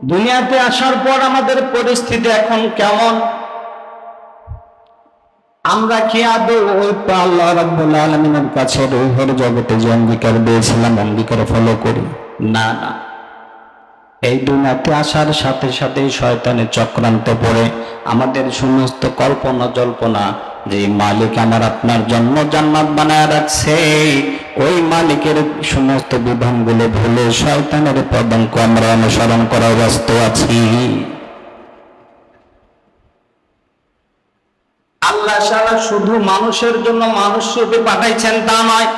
দুনিয়াতে আসার পর আমাদের পরিস্থিতি এখন কেমন? আমরা কি আদৌ ওই আল্লাহ রাব্বুল আলামিনের কাছে রূহের জগতে যে অঙ্গীকার দিয়েছিলাম অঙ্গীকার ফলো করি? না না। এই দুনিয়াতে আসার সাথে সাথে শয়তানের চক্রান্তে পড়ে আমাদের সমস্ত কল্পনা জল্পনা যে মালিক আমার আপনার জন্য জান্নাত বানায় রাখছে, ওই মালিকের সমস্ত বিধানগুলো ভুলে শয়তানের পদাঙ্ক আমরা অনুসরণ করার ব্যস্ত আছি। আল্লাহ সারা শুধু মানুষের জন্য মানুষ রূপে পাঠাইছেন তা নয়।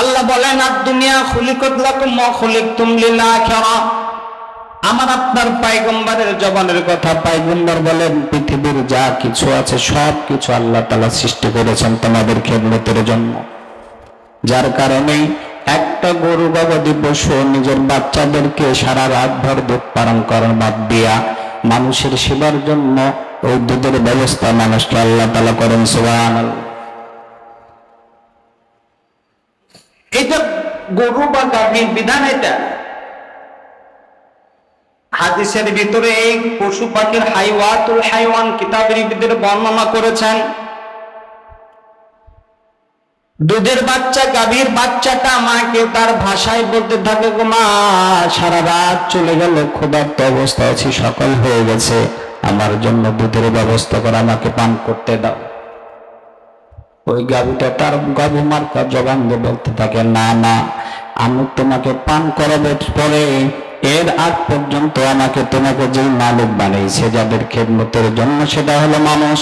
আল্লাহ বলেন আদ-দুনিয়া খুলিকাত লাকুম ওয়া খুলিকতুম লিল আখিরাহ। আমার আপনার পয়গম্বরের জবানের কথা, পয়গম্বর বলেন পৃথিবীর যা কিছু আছে সব কিছু আল্লাহ তাআলা সৃষ্টি করেছেন তোমাদের খেদমতের জন্য। যার কারণে একটা গরু গবাদি পশু নিজের বাচ্চাদেরকে সারা রাত ভর দুধ পালন করার বাদ দিয়া মানুষের সেবার জন্য ওই দুধের ব্যবস্থা মানুষকে আল্লাহ তাআলা করেন। সুবহানাল্লাহ। এটা গরু বা গাভীর বিধান। এটা হাদিসের ভিতরে এই পশু পাখির হাইওয়াতুল হাইওয়ান কিতাবের ভিতরে বর্ণনা করেছেন। দুধের বাচ্চা গাভীর বাচ্চাটা মাকে তার ভাষায় বলতে থাকে, গো মা সারা রাত চলে গেল, ক্ষুধার্ত অবস্থা আছি, সকাল হয়ে গেছে, আমার জন্য দুধের ব্যবস্থা করে আমাকে পান করতে দাও। ওই গাভীটা তার গাভী মার্কা জবান দিয়ে বলতে থাকে, না না, আমি তোমাকে পান করাবো, পরে এর আগ পর্যন্ত আমাকে তোমাকে যে মালিক বানিয়েছে যাদের খেদমতের জন্য সেটা হলো মানুষ।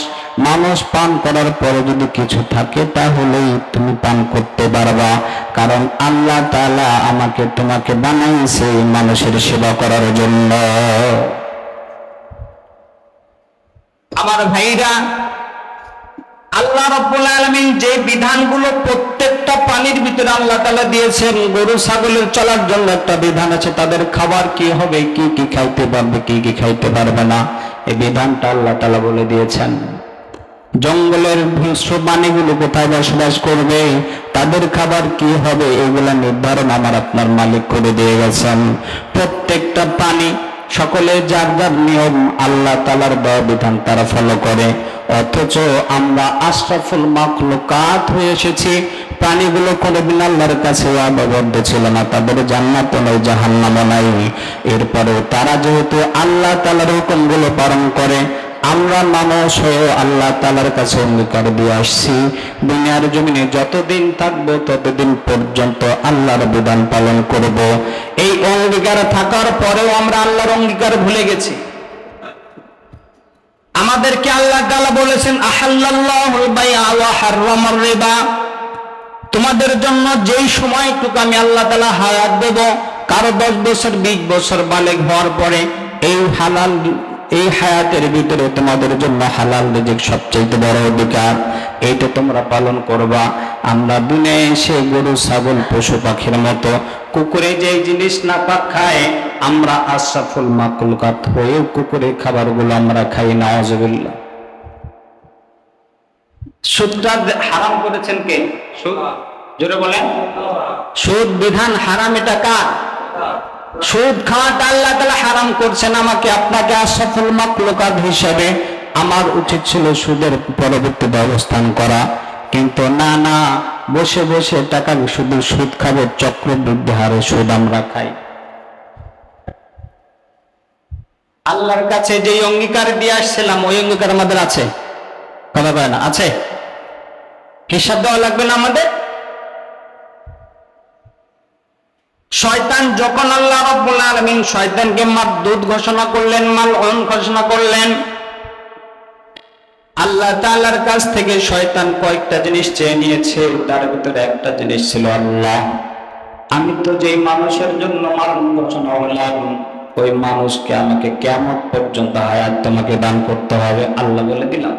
মানুষ পান করার পরে যদি কিছু থাকে তাহলেই তুমি পান করতে পারবা, কারণ আল্লাহ তাআলা আমাকে তোমাকে বানাইছে মানুষের সেবা করার জন্য। আমার ভাইরা, আল্লাহ রাব্বুল আলামিন যে বিধানগুলো প্রত্যেকটা প্রাণীর ভিতরে আল্লাহ তাআলা দিয়েছেন, গরু ছাগলের চলার জন্য একটা বিধান আছে, তাদের খাবার কি হবে, কি কি খাইতে পারবে, কি কি খাইতে পারবে না, এই বিধানটা আল্লাহ তাআলা বলে দিয়েছেন। জঙ্গলের হিংস্র প্রাণীগুলো কোথায় বসবাস করবে, তাদের খাবার কি হবে, এগুলা নির্ধারণ আমার আপনার মালিক করে দিয়ে গেছেন। প্রত্যেকটা প্রাণী সকলে যার যার নিয়ম আল্লাহ তাআলার দেওয়া বিধান তারা ফলো করে, অথচ আমরা আশরাফুল মাখলুকাত হয়ে এসেছি। প্রাণীগুলো কোনদিন আল্লাহর কাছে আবদ্ধ ছিল না, তাদের জান্নাত নাই জাহান্নাম নাই। এরপরেও তারা যেহেতু আল্লাহ তাআলার হুকুমগুলো পালন করে, আমরা মানুষ হয়ে আল্লাহ তাআলার কাছে অঙ্গীকার দিয়ে আসছি, দুনিয়ার জমিনে যতদিন থাকবো ততদিন পর্যন্ত আল্লাহর বিধান পালন করব। এই অঙ্গীকার থাকার পরেও আমরা আল্লাহর অঙ্গীকার ভুলে গেছি। আমাদেরকে আল্লাহ তাআলা বলেছেন আহাল্লাল্লাহুল বাইআ ওয়া হাররামার রিবা। তোমাদের জন্য যেই সময়টুকু আমি আল্লাহ তাআলা হায়াত দেব, কারো 10 বছর 20 বছর বালেগ হওয়ার পরে এই হায়াতের ভিতরে তোমাদের জন্য হালাল রিজিক সবচেয়ে বড় অধিকার, এইটা তোমরা পালন করবা। আমরা দুনিয়ায় এসে গরু ছাগল পশু পাখির মতো কুকুরে যেই জিনিস না পাক খায়, আমরা আশরাফুল মাখলুকাত হয়ে কুকুরের খাবারগুলো আমরা খাই। নাউজুবিল্লাহ। সুদটা হারাম করেছেন কে? সুদ, জোরে বলেন। সুদ বিধান হারাম, এটা কার? সুদ খাওয়াটা আল্লাহ তাআলা হারাম করছেন আমাকে আপনাকে আশরাফুল মাখলুকাত হিসেবে। আমার উচিত ছিল সুদের পরবর্তীতে অবস্থান করা, কিন্তু না না, বসে বসে টাকা শুধু সুদ খাবো, চক্রবৃদ্ধি হারে সুদ আমরা খাই। আল্লাহর কাছে যে অঙ্গীকার দিয়ে আসছিলাম ওই অঙ্গীকার আমাদের আছে? কথা বলে না, আছে? হিসাব দেওয়া লাগবে না আমাদের? শয়তান যখন আল্লাহ রাব্বুল আলামিন শয়তানকে মারদুদ ঘোষণা করলেন, মালউন ঘোষণা করলেন, আল্লাহ তাআলার কাছ থেকে শয়তান কয়েকটা জিনিস চেয়ে নিয়েছে। তার ভিতরে একটা জিনিস ছিল, আল্লাহ আমি তো যেই মানুষের জন্য মালউন ঘোষণা হলাম, ওই মানুষকে আমাকে কিয়ামত পর্যন্ত হায়াত তোমাকে দান করতে হবে। আল্লাহ বলে দিলাম,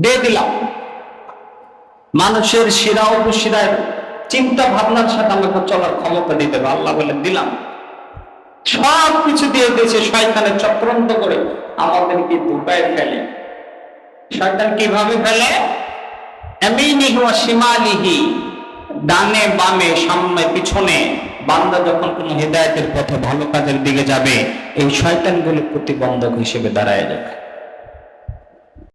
দিয়ে দিলাম। মানুষের শিরা উপশিরায় চিন্তা ভাবনার সাথে আমাকে চলার ক্ষমতা দিতে হবে। আল্লাহ বলে দিলাম। সব কিছু দিয়ে দিয়েছে। শয়তানের চক্রান্ত করে আমাদেরকে ধোঁকায় ফেলে। শয়তান কিভাবে ফেলে? ইয়ামিনিহি ওয়া শিমালিহি, ডানে বামে সামনে পিছনে বান্দা যখন কোনো হেদায়েতের পথে ভালো কাজের দিকে যাবে, এই শয়তানগুলো প্রতিবন্ধক হিসেবে দাঁড়ায় যাবে।